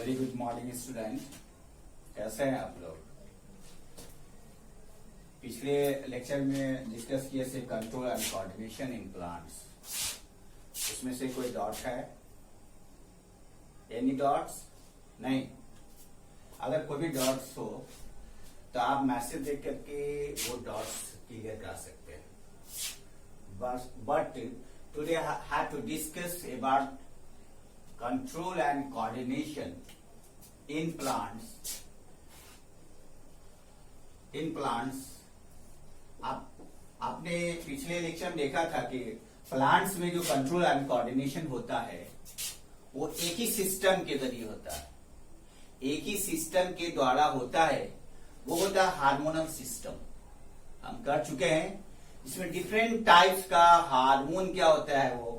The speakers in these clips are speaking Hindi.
Very good morning student. कैसे हैं आप लोग? पिछले लेक्चर में डिस्कस किए थे control and coordination in plants. उसमें से कोई डॉट है? Any dots? नहीं। अगर कोई भी डॉट्स हो तो आप मैसेज देख करके वो डॉट्स क्लियर कर सकते हैं। But today have to discuss about control and coordination in plants. आपने पिछले लेक्चर में देखा था कि प्लांट्स में जो कंट्रोल एंड कोऑर्डिनेशन होता है वो एक ही सिस्टम के जरिए होता है, एक ही सिस्टम के द्वारा होता है। वो होता है हार्मोनल सिस्टम। हम कर चुके हैं। इसमें डिफरेंट टाइप्स का हार्मोन क्या होता है वो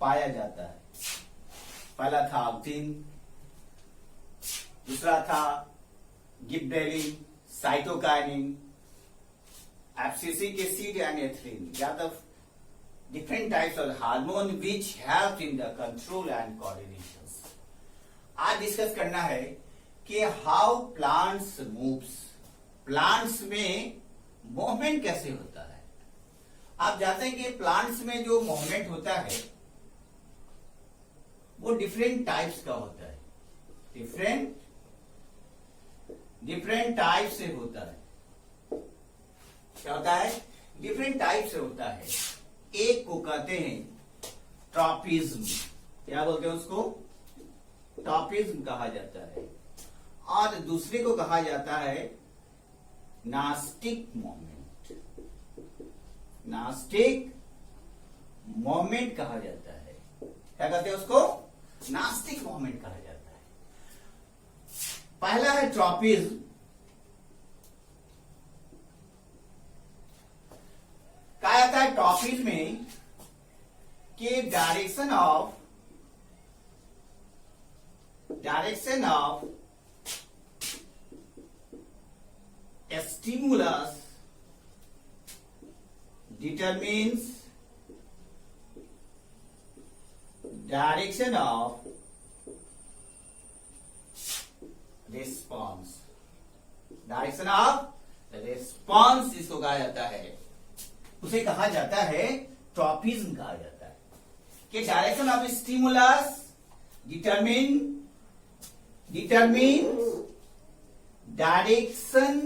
पाया जाता है। पहला था ऑक्सिन, दूसरा था gibberellin, cytokinin, abscisic acid and ethylene. या the different types of hormone which help in the control and coordination. आज डिस्कस करना है कि हाउ प्लांट्स मूव्स। प्लांट्स में मूवमेंट कैसे होता है। आप जानते हैं कि प्लांट्स में जो मूवमेंट होता है वो डिफरेंट टाइप्स का होता है। डिफरेंट टाइप से होता है। क्या होता है? डिफरेंट टाइप से होता है। एक को कहते हैं ट्रॉपिज्म। क्या बोलते हैं उसको? ट्रॉपिज्म कहा जाता है। और दूसरे को कहा जाता है नास्टिक मोमेंट। नास्टिक मोमेंट कहा जाता है। क्या कहते हैं उसको? नास्टिक मोमेंट कहा जाता है। पहला है ट्रॉपिज्म। कहा जाता है ट्रॉपिज्म में कि direction of stimulus determines direction of response. Direction of response इसको कहा जाता है। उसे कहा जाता है ट्रॉपिज्म कहा जाता है कि direction of stimulus determine direction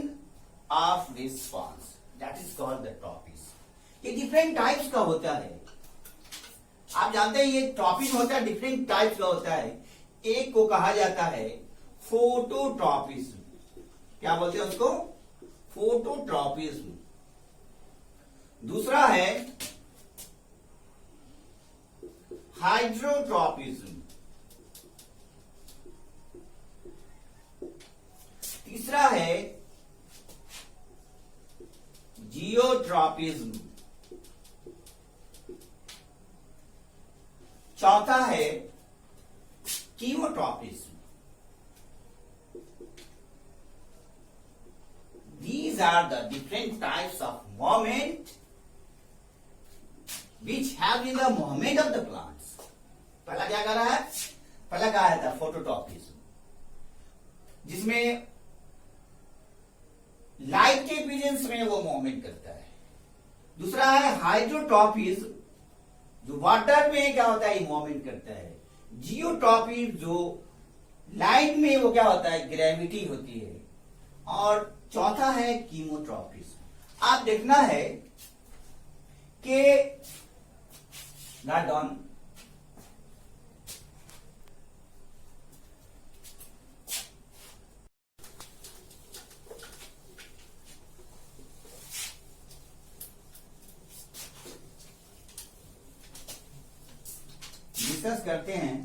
of response. That is called the tropism. ये डिफरेंट टाइप्स का होता है। आप जानते हैं ये ट्रॉपिज्म होता है, डिफरेंट टाइप्स का होता है। एक को कहा जाता है फोटोट्रॉपिज्म। क्या बोलते हैं उसको? फोटोट्रॉपिज्म। दूसरा है हाइड्रोट्रॉपिज्म। तीसरा है जियोट्रॉपिज्म। चौथा है chemotropism. These are the different types of movement which have in the movement of the plants. पहला क्या कर रहा है? पहला कहा था फोटोट्रॉपिज्म, जिसमें लाइट के प्रेजेंस में वो मूवमेंट करता है। दूसरा है हाइड्रोट्रॉपिज्म, जो वाटर में क्या होता है मूवमेंट करता है। जियोट्रॉपिज्म जो लाइट में वो क्या होता है ग्रेविटी होती है। और चौथा है कीमोट्रॉपिज्म। आप देखना है कि नॉट ऑन डिस्कस करते हैं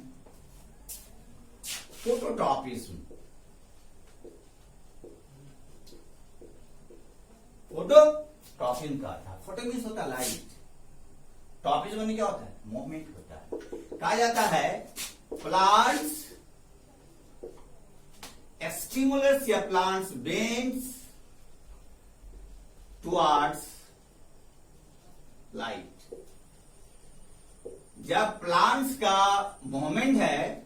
फोटोट्रॉपिज्म। फोटोट्रॉपिज्म का था। फोटो मीन्स होता है लाइट। ट्रॉपिज्म में क्या होता है? मूवमेंट होता है। कहा जाता है प्लांट्स स्टिमुलस या प्लांट्स बेंड्स टुवर्ड्स लाइट। जब प्लांट्स का मूवमेंट है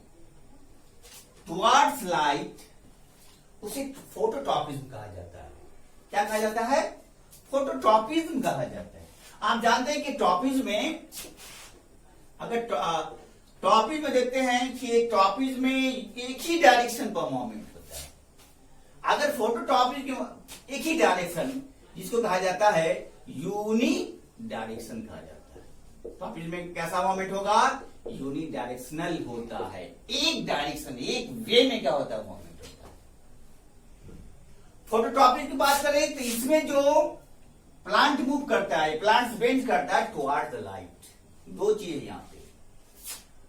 टुवर्ड्स लाइट, उसे फोटोट्रॉपिज्म कहा जाता है। क्या कहा जाता है? फोटोट्रॉपिज्म कहा जाता है। आप जानते हैं कि ट्रॉपिज्म में, अगर ट्रॉपिज्म में देखते हैं कि ट्रॉपिज्म में एक ही डायरेक्शन पर मूवमेंट होता है। अगर फोटोट्रॉपिज्म एक ही डायरेक्शन, जिसको कहा जाता है यूनी डायरेक्शन कहा जाता है। ट्रॉपिज्म में कैसा मूवमेंट होगा? यूनी डायरेक्शनल होता है। एक डायरेक्शन, एक वे में क्या होता है? मूवमेंट होता है। फोटोट्रॉपिज्म की बात करें तो इसमें जो प्लांट मूव करता है, प्लांट बेंड करता है टुवर्ड द लाइट। दो चीज यहां पे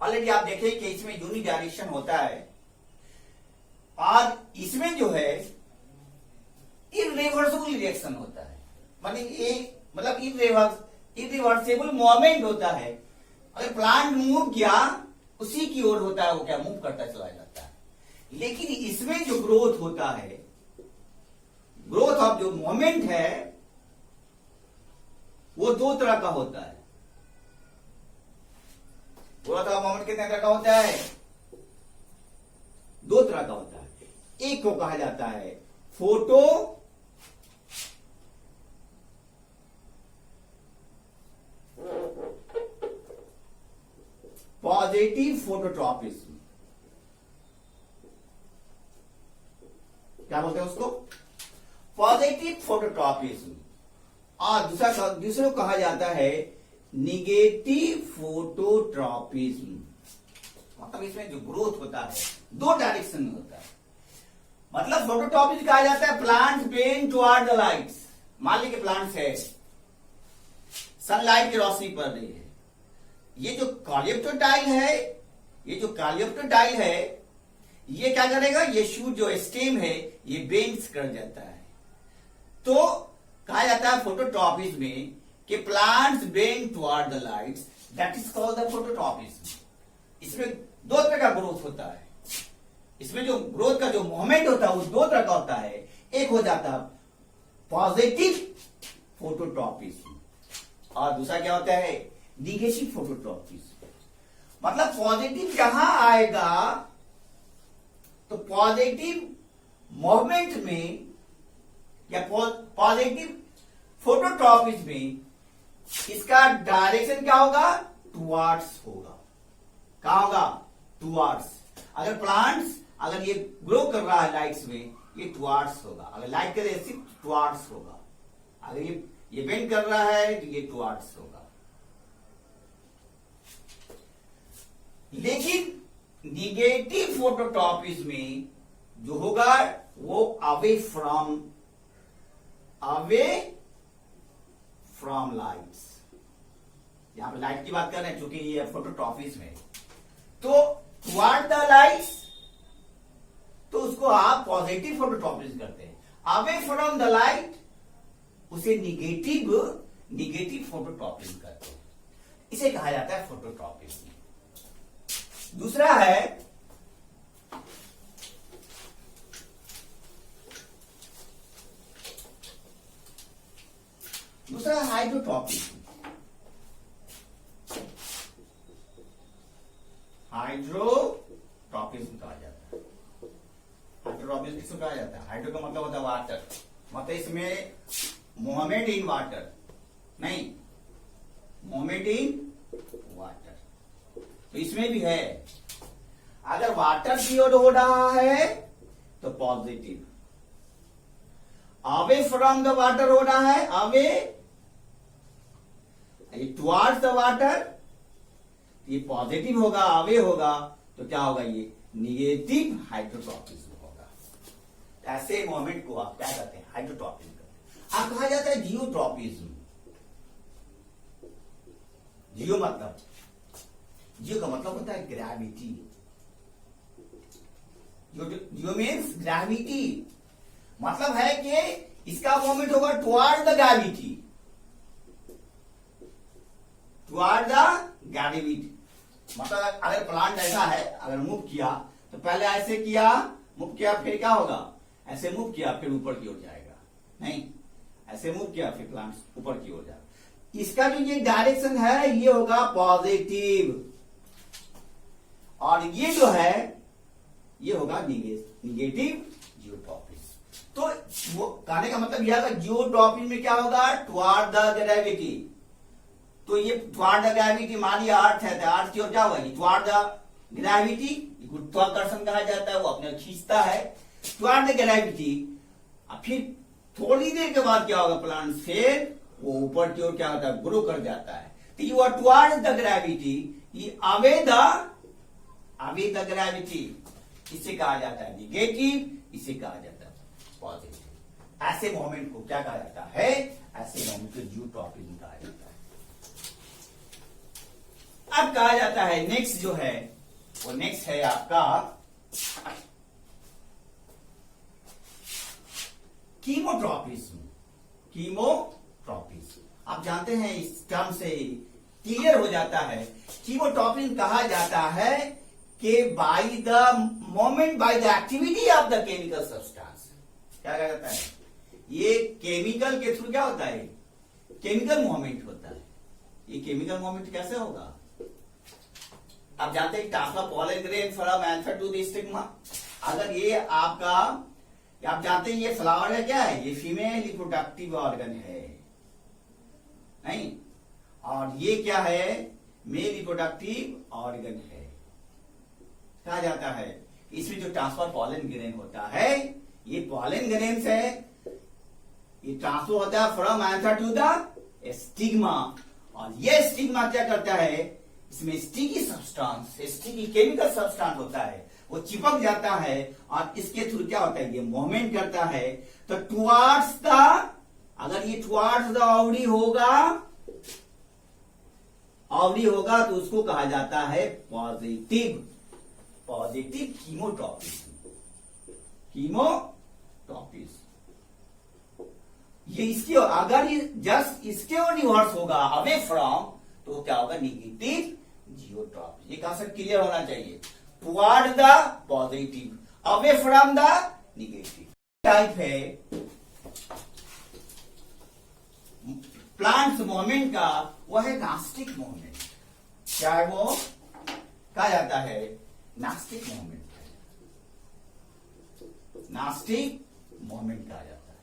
ऑलरेडी आप देखें कि इसमें यूनी डायरेक्शन होता है, और इसमें जो है इरिवर्सिबल रिएक्शन होता है। मतलब इरिवर्सिबल मूवमेंट होता है। अगर प्लांट मूव किया, उसी की ओर होता है, वो क्या मूव करता चला जाता है। लेकिन इसमें जो ग्रोथ होता है, ग्रोथ ऑफ जो मोमेंट है, वो दो तरह का होता है। ग्रोथ ऑफ मोमेंट कितने तरह का होता है? दो तरह का होता है। एक को कहा जाता है फोटो पॉजिटिव फोटोट्रॉपिज्म। क्या बोलते हैं उसको? Positive phototropism. और दूसरे को कहा जाता है निगेटिव फोटोट्रॉपिज्म। मतलब इसमें जो ग्रोथ होता है दो डायरेक्शन में होता है। मतलब फोटोट्रॉपिज्म कहा जाता है plants bend toward the lights. मान लीजिए प्लांट्स है, सनलाइट की रोशनी पड़ रही है, ये जो कॉलियोप्टेराइड है, ये क्या करेगा? ये शूट जो स्टेम है, ये बेंड्स कर जाता है। तो कहा जाता है फोटोट्रॉपिज्म में कि plants bend toward the lights, that is called the phototropism. इसमें दो तरह का ग्रोथ होता है। इसमें जो ग्रोथ का जो मोमेंट होता है वो दो तरह का होता है। एक हो जाता है पॉजिटिव फोटोट्रॉपिज्म, और दूसरा क्या होता है? Negative phototropism. मतलब पॉजिटिव जहां आएगा तो पॉजिटिव मूवमेंट में या पॉजिटिव फोटोट्रॉपिज्म में इसका डायरेक्शन क्या होगा? टुवर्ड्स होगा। क्या होगा? टुवर्ड्स। अगर प्लांट्स, अगर ये ग्रो कर रहा है लाइट्स में, ये टुवर्ड्स होगा। अगर लाइट के रेसिप टुवर्ड्स होगा। अगर ये बेंड कर रहा है तो ये टुवर्ड्स होगा। लेकिन निगेटिव फोटोट्रॉपिज्म में जो होगा वो अवे फ्रॉम लाइट्स। यहां पे लाइट की बात कर रहे हैं क्योंकि ये फोटोट्रॉपिज्म है। तो टुवर्ड द लाइट्स, तो उसको आप पॉजिटिव फोटोट्रॉपिज्म करते हैं। अवे फ्रॉम द लाइट, उसे निगेटिव फोटोट्रॉपिज्म करते हैं। इसे कहा जाता है फोटोट्रॉपिज्म। दूसरा है हाइड्रोट्रॉपिज्म। हाइड्रोट्रॉपिज्म कहा जाता है। हाइड्रोट्रॉपिज्म किसको कहा जाता है? हाइड्रो का मतलब होता है वाटर। मतलब इसमें मूवमेंट इन वाटर नहीं, मूवमेंट इन वाटर। तो इसमें भी है, अगर वाटर की ओर हो रहा है तो positive, away from the water हो रहा है, अवे टुवर्ड्स द वाटर, ये पॉजिटिव होगा, अवे होगा, तो क्या होगा? ये निगेटिव हाइड्रोट्रॉपिज्म होगा। ऐसे मोमेंट को आप क्या कहते हैं? हाइड्रोट्रॉपिज्म कहते हैं। अब कहा जाता है जियोट्रॉपिज्म। जियो का मतलब होता है ग्रेविटी। जियो मीन्स ग्रेविटी। मतलब है कि इसका मोमेंट होगा टुवर्ड द ग्रेविटी, मतलब अगर प्लांट ऐसा है, अगर मूव किया तो पहले ऐसे किया, मूव किया, फिर क्या होगा? ऐसे मूव किया, फिर ऊपर की ओर जाएगा। नहीं, ऐसे मूव किया, फिर प्लांट ऊपर की ओर जाएगा। इसका जो ये डायरेक्शन है ये होगा पॉजिटिव, और ये जो है ये होगा निगेटिव जियोट्रॉपिज्म। तो वो कहने का मतलब यह है जियोट्रॉपिज्म में क्या होगा, टुवार्ड द ग्रेविटी। तो ये टुवार्ड द ग्रेविटी मानिए अर्थ है, तो अर्थ की ओर क्या होगा, टुवार्ड द ग्रेविटी, गुरुत्वाकर्षण कहा जाता है, वो अपने खींचता है टुवार्ड द ग्रेविटी। फिर थोड़ी देर के बाद क्या होगा, प्लांट फिर वो ऊपर की ओर क्या होता है, ग्रो कर जाता है। तो you are toward the gravity, ये अवे द ग्रेविटी, इसे कहा जाता है निगेटिव, इसे कहा जाता है पॉजिटिव। ऐसे मोमेंट को क्या कहा जाता है, ऐसे मोमेंट को जियोट्रॉपिज्म कहा जाता है। अब कहा जाता है नेक्स्ट जो है, वो नेक्स्ट है आपका कीमोट्रॉपिज्म। कीमोट्रॉपिज्म आप जानते हैं, इस टर्म से क्लियर हो जाता है। कीमोट्रॉपिज्म कहा जाता है कि by the activity of the chemical substance, क्या कहा जाता है, ये केमिकल के थ्रू क्या होता है, केमिकल मूवमेंट होता है। ये केमिकल मूवमेंट कैसे होगा, आप जानते हैं transfer pollen grain from anther to the stigma. अगर ये आपका, आप जानते हैं ये फ्लावर है, क्या है, ये फीमेल रिप्रोडक्टिव ऑर्गन है, नहीं, और ये क्या है, मेल रिप्रोडक्टिव ऑर्गन है। कहा जाता है इसमें जो ट्रांसफर पॉलन ग्रेन होता है, ये पॉलन ग्रेन से ये ट्रांसफर होता है from anther to the stigma, और ये स्टिग्मा क्या करता है, इसमें sticky substance, sticky chemical substance होता है, वो चिपक जाता है, और इसके थ्रू क्या होता है, ये मूवमेंट करता है। तो टुवार्ड्स द, अगर ये टुवार्ड्स द ओवरी होगा तो उसको कहा जाता है पॉजिटिव कीमोट्रॉपिज्म। ये इसके, अगर ये जस्ट इसके और रिवर्स होगा अवे फ्रॉम, तो क्या होगा, निगेटिव जियोट्रॉपिज्म। ये कांसेप्ट क्लियर होना चाहिए, toward the positive, away from the negative. Type है प्लांट्स मूवमेंट का, वो है नास्टिक मूवमेंट। क्या है वो, कहा जाता है नास्टिक मूवमेंट, नास्टिक मूवमेंट कहा जाता है।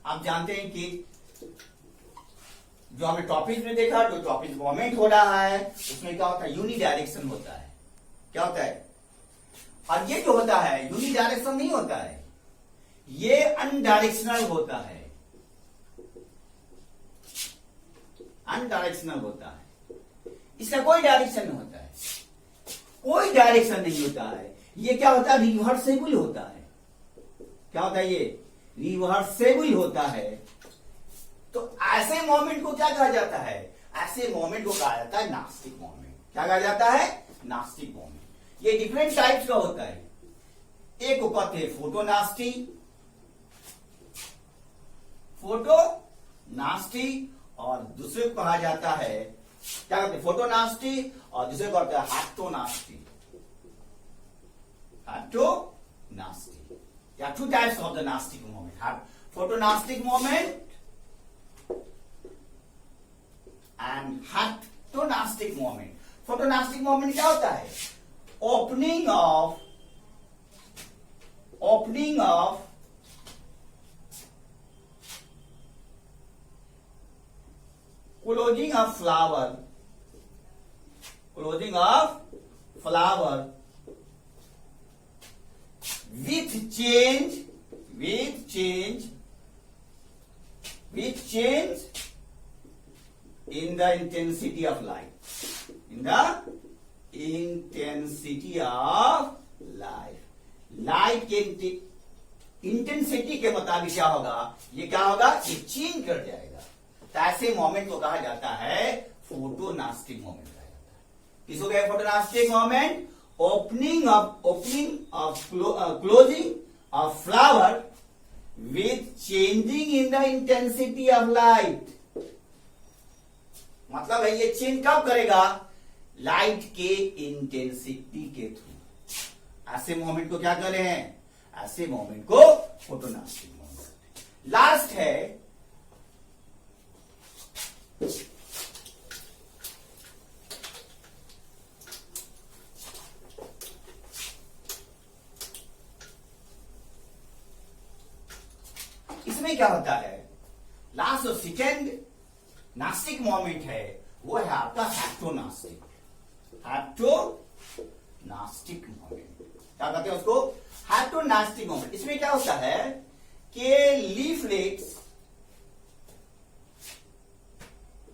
आप जानते हैं कि जो हमने टॉपिक में देखा, जो टॉपिक मूवमेंट हो रहा है, उसमें क्या होता है, यूनिडायरेक्शन होता है। क्या होता है, और ये जो होता है यूनिडायरेक्शन नहीं होता है, ये अनडायरेक्शनल होता है, अनडायरेक्शनल होता है। इसका कोई डायरेक्शन नहीं होता है, कोई डायरेक्शन नहीं होता है। ये क्या होता है, रिवर्सेबल होता है। क्या होता है, ये रिवर्सेबल होता है। तो ऐसे मोमेंट को क्या कहा जाता है, ऐसे मोमेंट को कहा जाता है नास्टिक मोमेंट। क्या कहा जाता है, नास्टिक मोमेंट। ये डिफरेंट टाइप्स का होता है। एक को कहते हैं फोटोनास्टी, और दूसरे को कहा जाता है, क्या कहते हैं, फोटोनास्टी, और दूसरे को कहते हैं हाइट्रोनास्टी। या two types of the nastic moment, photonastic moment and hydronastic moment. Photonastic moment क्या होता है, opening of closing of flower with change in the intensity of light, light के इंटेंसिटी के मुताबिक क्या होगा, ये क्या होगा, ये चेंज कर जाएगा। तो ऐसे मोमेंट को कहा जाता है फोटोनास्टिक मोमेंट कहा जाता है। किसको कहे photonastic moment, opening of closing of flower with changing in the intensity of light. मतलब है ये चेंज कब करेगा, लाइट के इंटेंसिटी के थ्रू। ऐसे मोमेंट को क्या कर रहे हैं, ऐसे मोमेंट को फोटोनास्टिक मोमेंट। लास्ट है इसमें क्या होता है, लास्ट जो सेकेंड नास्टिक मोमेंट है वो है आपका हैप्टोनास्टिक मोमेंट। क्या कहते हैं उसको, हैप्टोनास्टिक मोमेंट। इसमें क्या होता है कि लीफलेट्स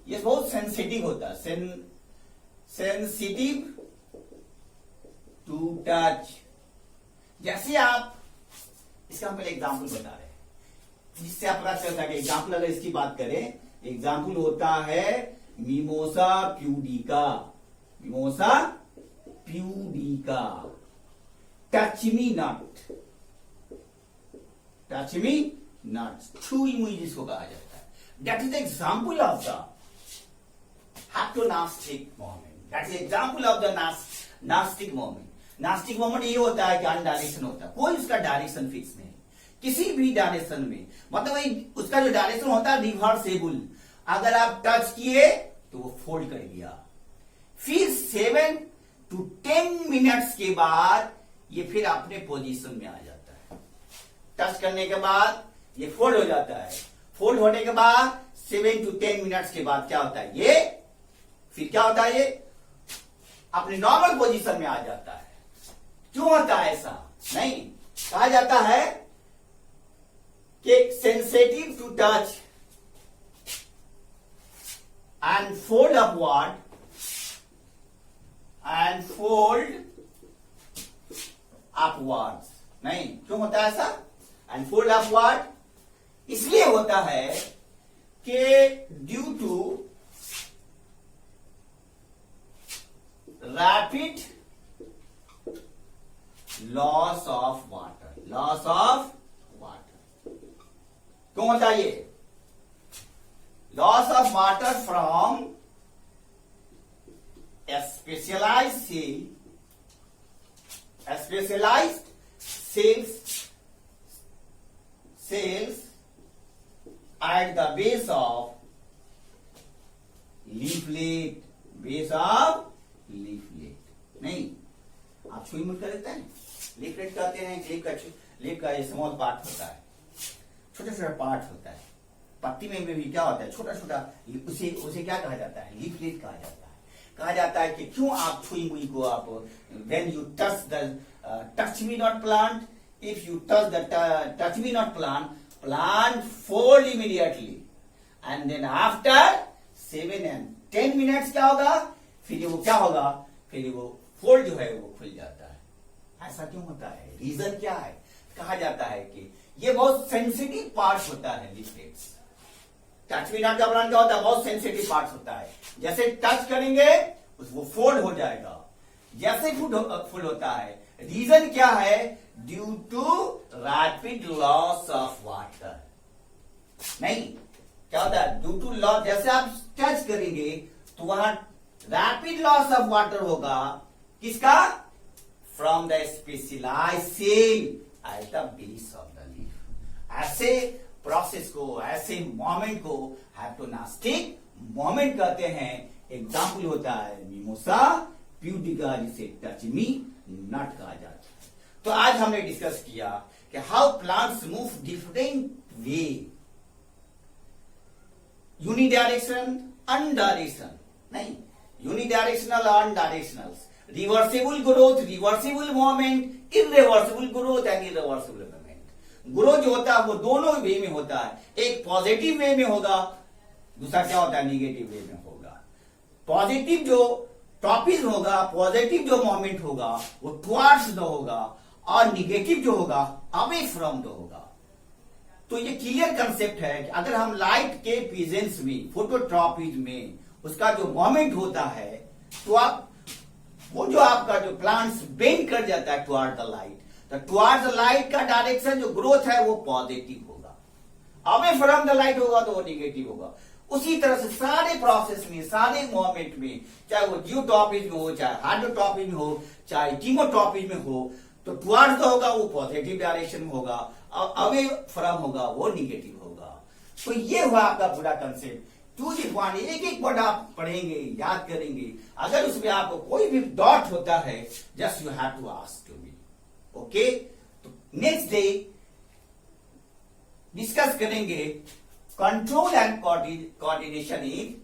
ये बहुत सेंसिटिव होता है, सेंसिटिव टू टच। जैसे आप, इसका हम पहले एग्जाम्पल बता रहे हैं जिससे आप पता चलता है कि एग्जाम्पल अगर इसकी बात करें, एग्जाम्पल होता है mimosa pudica, mimosa pudica, touch me not, touch me not, छुई मुई जिसको कहा जाता है, that is the example of the haptonastic moment, that is example of the nastic moment. Nastic moment ये होता है कि अनडायरेक्शन होता है, कोई उसका डायरेक्शन फिक्स नहीं, किसी भी डायरेक्शन में, मतलब उसका जो डायरेक्शन होता है रिवर्सेबल, अगर आप टच किए तो वो फोल्ड कर दिया, फिर 7 to 10 मिनट्स के बाद ये फिर अपने पोजीशन में आ जाता है। टच करने के बाद ये फोल्ड हो जाता है, फोल्ड होने के बाद 7 to 10 मिनट्स के बाद क्या होता है, ये फिर क्या होता है, ये अपने नॉर्मल पोजीशन में आ जाता है। क्यों होता है ऐसा, नहीं, कहा जाता है कि sensitive to touch and fold upward and fold upwards, नहीं, क्यों होता है ऐसा, and fold upward इसलिए होता है कि due to rapid loss of water, loss of water. क्यों होता है ये, loss of water from a specialized cells at the base of leaflet, नहीं, आप छुई मुट कर देते हैं, लीफलेट कहते हैं, लीफ का ये स्मॉल पार्ट होता है, छोटा छोटा पार्ट होता है, पत्ती में भी क्या होता है छोटा छोटा, उसे क्या कहा जाता है, लीफलेट कहा जाता है। कहा जाता है कि क्यों आप छुई मुई को आप, when you touch me not plant, if you touch me not plant fold immediately and then after 7 and 10 minutes क्या होगा, फिर वो क्या होगा, फिर वो फोल्ड जो है वो खुल जाता है। ऐसा क्यों होता है, रीजन क्या है, कहा जाता है कि ये बहुत सेंसिटिव पार्ट होता है लीफलेट्स। टच मी नॉट का प्लांट क्या होता है, बहुत सेंसिटिव पार्ट होता है, जैसे टच करेंगे वो फोल्ड हो जाएगा, जैसे फोल्ड होता है। रीजन क्या है, due to rapid loss of water, नहीं, क्या होता है, ड्यू टू लॉस, जैसे आप टच करेंगे तो वहां रैपिड लॉस ऑफ वाटर होगा, किसका, from the specialized cell at the base of the leaf. ऐसे प्रोसेस को, ऐसे मोमेंट को हैप्टोनास्टिक मोमेंट कहते हैं। एग्जाम्पल होता है मिमोसा प्यूडिका, जिसे टच मी नॉट कहा जाता है। तो आज हमने डिस्कस किया कि how plants move different way, unidirection, undirection, नहीं, unidirectional, undirectional, reversible growth, reversible movement, irreversible growth and irreversible movement. Growth जो होता है वो दोनों वे में होता है, एक पॉजिटिव वे में होगा, दूसरा क्या होता है, निगेटिव वे में होगा। पॉजिटिव जो टॉपिक होगा, पॉजिटिव जो मोमेंट होगा वो टुवर्ड्स द होगा, और निगेटिव जो होगा अवे फ्रॉम द होगा। तो ये क्लियर कंसेप्ट है कि अगर हम लाइट के प्रेजेंस में, फोटोट्रॉपिक में उसका जो मोमेंट होता है, तो आप वो जो आपका जो प्लांट्स बेंड कर जाता है टुवर्ड द लाइट, तो टुवर्ड्स द लाइट का डायरेक्शन जो ग्रोथ है वो पॉजिटिव होगा, अवे फ्रॉम द लाइट होगा तो वो निगेटिव होगा। उसी तरह से सारे प्रोसेस में, सारे मोमेंट में, चाहे वो जियोट्रॉपिक में हो, चाहे हाइड्रोट्रॉपिक में हो, चाहे कीमोट्रॉपिक में हो, तो टुवर्ड्स द होगा वो पॉजिटिव डायरेक्शन में होगा, और अवे फ्रॉम होगा वो निगेटिव होगा। तो ये हुआ आपका पूरा कंसेप्ट। टू दी पॉइंट, एक एक वर्ड आप पढ़ेंगे, याद करेंगे। अगर उसमें आपको कोई भी डॉट होता है, just you have to ask to me, okay. तो नेक्स्ट डे डिस्कस करेंगे control and coordination in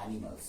animals.